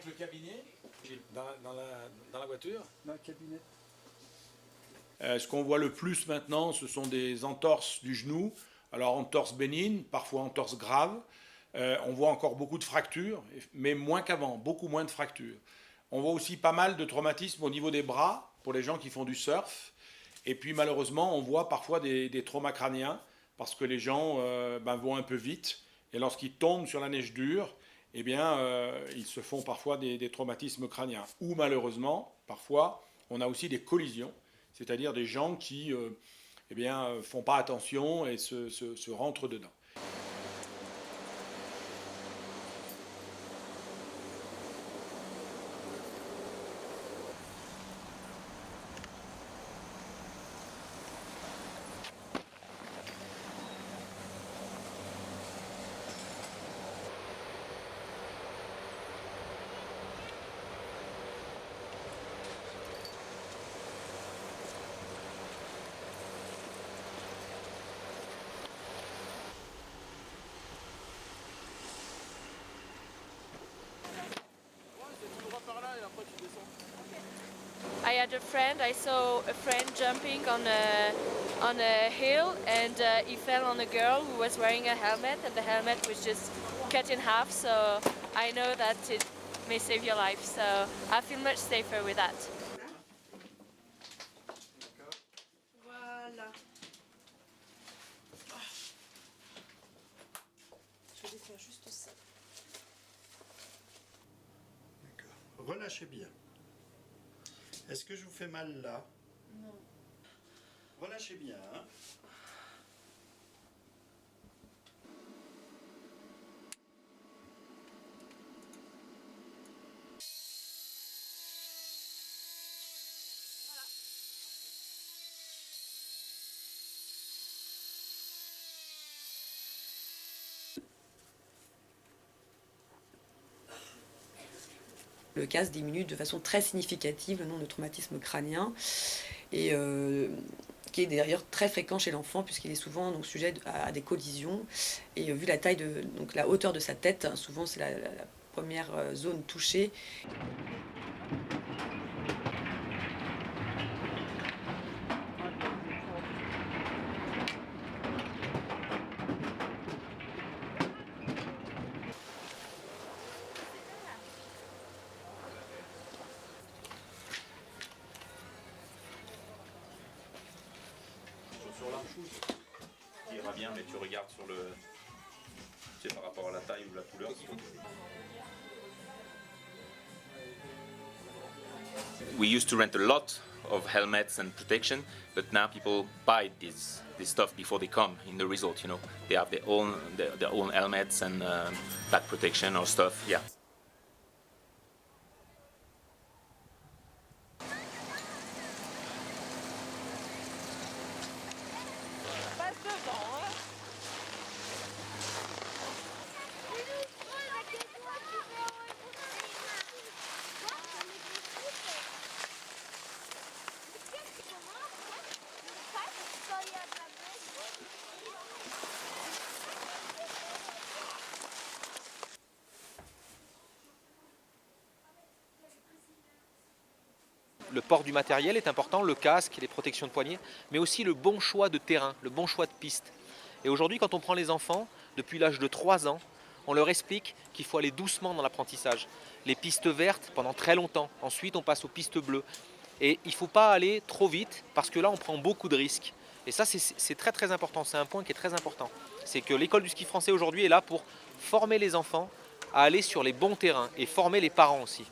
avec le cabinet dans la voiture. Dans le cabinet. Ce qu'on voit le plus maintenant, ce sont des entorses du genou. Alors entorses bénignes, parfois entorses graves. On voit encore beaucoup de fractures, mais moins qu'avant, beaucoup moins de fractures. On voit aussi pas mal de traumatismes au niveau des bras, pour les gens qui font du surf. Et puis malheureusement, on voit parfois des traumas crâniens, parce que les gens vont un peu vite. Et lorsqu'ils tombent sur la neige dure, eh bien, ils se font parfois des traumatismes crâniens. Ou malheureusement, parfois, on a aussi des collisions, c'est-à-dire des gens qui font pas attention et se rentrent dedans. I had a friend, I saw a friend jumping on a hill and he fell on a girl who was wearing a helmet and the helmet was just cut in half, so I know that it may save your life, so I feel much safer with that. Voilà. Je vais faire juste ça. D'accord. Relâchez bien. Est-ce que je vous fais mal là? Non. Relâchez bien. Hein. Le CAS diminue de façon très significative le nombre de traumatismes crâniens et qui est d'ailleurs très fréquent chez l'enfant puisqu'il est souvent donc, sujet à des collisions et vu la taille donc la hauteur de sa tête, souvent c'est la première zone touchée. Sur l'arche, qui ira bien, mais tu regardes sur le. C'est par rapport à la taille ou la couleur. We used to rent a lot of helmets and protection, but now people buy this stuff before they come in the resort. You know, they have their own helmets and back protection or stuff. Yeah. Le port du matériel est important, le casque, les protections de poignet, mais aussi le bon choix de terrain, le bon choix de piste. Et aujourd'hui, quand on prend les enfants, depuis l'âge de 3 ans, on leur explique qu'il faut aller doucement dans l'apprentissage. Les pistes vertes pendant très longtemps, ensuite on passe aux pistes bleues. Et il ne faut pas aller trop vite parce que là on prend beaucoup de risques. Et ça c'est très très important, c'est un point qui est très important. C'est que l'école du ski français aujourd'hui est là pour former les enfants à aller sur les bons terrains et former les parents aussi.